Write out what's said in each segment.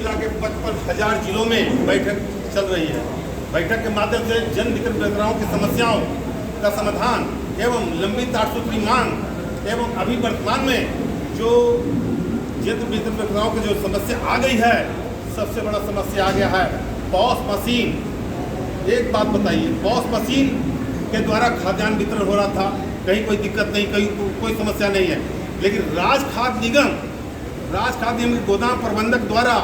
जिला के 55,000 जिलों में बैठक चल रही है। बैठक के माध्यम से जन वितरण विक्रेताओं की समस्याओं का समाधान एवं लंबित 8 सूत्री मांग एवं अभी वर्तमान में जो जन वितरण विक्रेताओं की जो समस्या आ गई है, सबसे बड़ा समस्या आ गया है पॉस मशीन। एक बात बताइए, पॉस मशीन के द्वारा खाद्यान्न वितरण हो रहा था, कहीं कोई दिक्कत नहीं, कहीं कोई समस्या नहीं है, लेकिन राज खाद्य निगम के गोदाम प्रबंधक द्वारा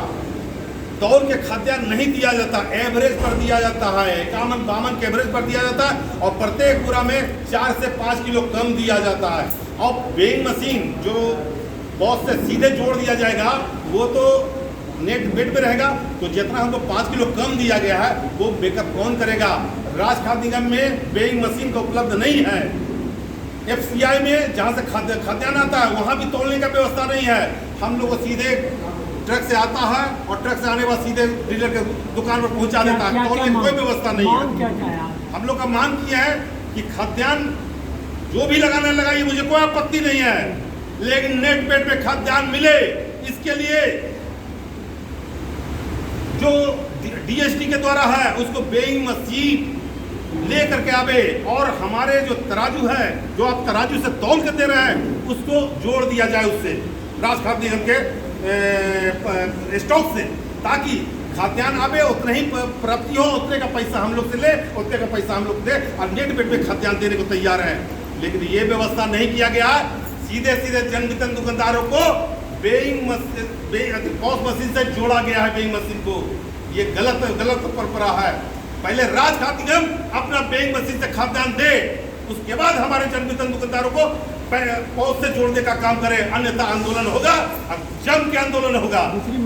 तौल के खाद्यान्न नहीं दिया जाता, एवरेज पर दिया जाता है, 51-52 के एवरेज पर दिया जाता है और प्रत्येक पूरा में 4 से 5 किलो कम दिया जाता है। और वेइंग मशीन जो बॉस से सीधे जोड़ दिया जाएगा वो तो नेट वेट में रहेगा, तो जितना हमको 5 किलो कम दिया गया है वो बेकअप कौन करेगा? राज खाद्य निगम में वेइंग मशीन का उपलब्ध नहीं है। FCI में जहाँ से खाद्यान्न आता है वहाँ भी तौलने का व्यवस्था नहीं है। हम लोग सीधे ट्रक से आता है और ट्रक से आने के बाद सीधे डीलर के दुकान पर पहुँचा देता है, तौलने की कोई व्यवस्था नहीं है। हम लोग का मांग किया है कि खाद्यान्न जो भी लगाना लगाइए, मुझे कोई आपत्ति नहीं है, लेकिन नेट पेट में खाद्यान्न मिले, इसके लिए जो DST के द्वारा है उसको वेइंग मशीन ले करके आवे और हमारे जो तराजू है, जो आप तराजू से तौल के दे रहे हैं, उसको जोड़ दिया जाए उससे राज खाद्य निगम के स्टॉक से, ताकि खाद्यान्न आवे, उतना ही प्राप्ति हो, उतने का पैसा हम लोग से ले, उतने का पैसा हम लोग दे और नेट पेट में खाद्यान्न देने को तैयार है। लेकिन ये व्यवस्था नहीं किया गया, सीधे जन वितरण दुकानदारों को वेइंग पॉस मशीन से जोड़ा गया है। वेइंग मशीन को ये गलत परंपरा है। पहले राज खाद्य निगम अपना वेइंग मशीन से खाद्यान्न दे, उसके बाद हमारे जन वितरण दुकानदारों को पॉस से जोड़ने का काम करे, अन्यथा आंदोलन होगा और जम के आंदोलन होगा। दूसरी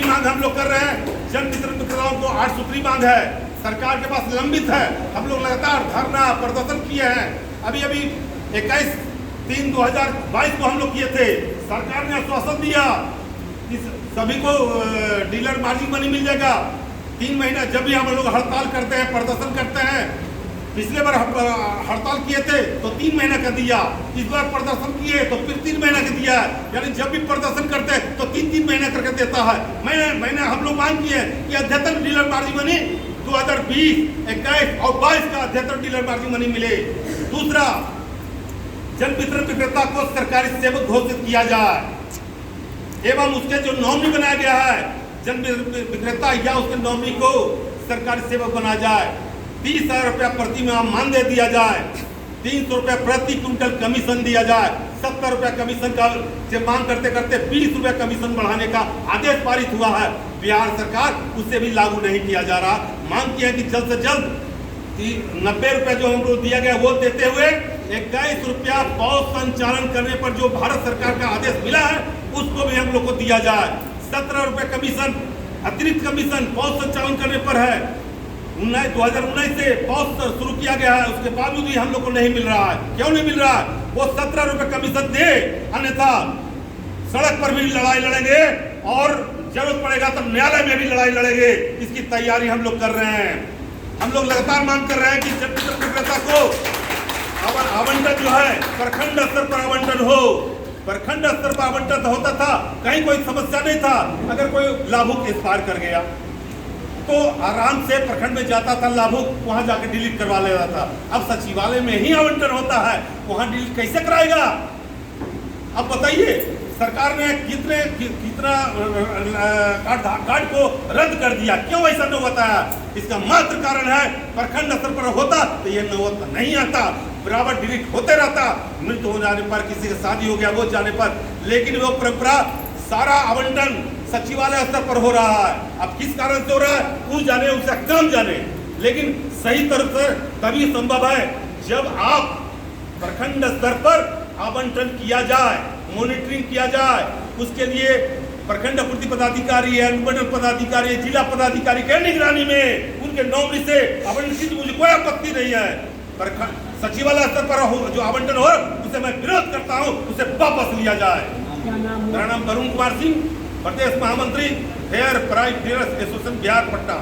मांग हम लोग कर रहे हैं, जन वितरण विक्रेताओं को 8 सूत्री मांग है, सरकार के पास लंबित है। हम लोग लगातार धरना प्रदर्शन किए हैं, अभी 21/3/2022 को हम लोग किए थे। सरकार ने आश्वासन दिया कि सभी को डीलर मार्जिन मनी मिल जाएगा। 3 महीना जब भी हम लोग हड़ताल करते हैं, प्रदर्शन करते हैं, पिछले बार हड़ताल किए थे तो 3 महीना का दिया, इस बार प्रदर्शन किए तो फिर 3 महीना का दिया, यानी जब भी प्रदर्शन करते हैं तो 3-3 महीना करके देता है। मैंने हम लोग मांग किए कि अद्यतन डीलर मार्जिन मनी 2020, 21 और 22 का अद्यतन डीलर मार्जिन मनी मिले। दूसरा, जन वितरण विक्रेता को सरकारी सेवक घोषित किया जाए एवं उसके जो नॉमिनी बनाया गया है, जन विक्रेता या उसके नॉमिनी को सरकारी सेवक बनाया जाए। 30,000 रुपया प्रति माह मानदेय दिया जाए, 300 रुपया प्रति क्विंटल कमीशन दिया जाए। 70 रुपया कमीशन का से मांग करते करते 20 रुपया कमीशन बढ़ाने का आदेश पारित हुआ है। बिहार सरकार उसे भी लागू नहीं किया जा रहा। मांग किया कि जल्द से जल्द 90 रुपया जो हम लोग दिया गया वो देते हुए 21 रुपया पॉस संचालन करने पर जो भारत सरकार का आदेश मिला है उसको भी हम लोग को दिया जाए। 17 रुपये कमीशन, अतिरिक्त कमीशन पॉस संचालन करने पर है। 2019 से पॉस शुरू किया गया है, उसके बावजूद भी हम लोग को नहीं मिल रहा है। क्यों नहीं मिल रहा है? वो 17 रुपये कमीशन दे, अन्यथा सड़क पर भी लड़ाई लड़ेंगे और जरूरत पड़ेगा तो न्यायालय में भी लड़ाई लड़ेंगे। इसकी तैयारी हम लोग कर रहे हैं। हम लोग लगातार मांग कर रहे हैं कि जन वितरण विक्रेता को आवंटन जो है प्रखंड स्तर पर आवंटन हो। प्रखंड स्तर पर आवंटन होता था, कहीं कोई समस्या नहीं था। अगर कोई लाभुक एक्सपायर कर गया तो आराम से प्रखंड में जाता था लाभुक, वहां जाके डिलीट करवा लेता था। अब सचिवालय में ही आवंटन होता है, वहां डिलीट कैसे कराएगा? अब बताइए, सरकार ने कितना कार्ड को रद्द कर दिया, क्यों ऐसा नहीं बताया? इसका मात्र कारण है प्रखंड स्तर पर होता तो ये नौबत नहीं आता, बराबर डिलीट होते रहता। मृत्यु हो जाने पर, किसी की शादी हो गया वो जाने पर, लेकिन वो परंपरा सारा आवंटन सचिवालय स्तर पर हो रहा है। अब किस कारण से हो रहा है वो जाने, उसका काम जाने, लेकिन सही तरह से तभी संभव है जब आप प्रखंड स्तर पर आवंटन किया जाए, मॉनिटरिंग किया जाए। उसके लिए प्रखंड पूर्ति पदाधिकारी है, अनुमंडल पदाधिकारी है, जिला पदाधिकारी के निगरानी में उनके नौकरी से आवंटन की मुझे कोई आपत्ति नहीं है। सचिवालय स्तर पर जो आवंटन हो उसे मैं विरोध करता हूं, उसे वापस लिया जाए। मेरा नाम वरुण कुमार सिंह, प्रदेश महामंत्री fair price dealers association Bihar पट्टा।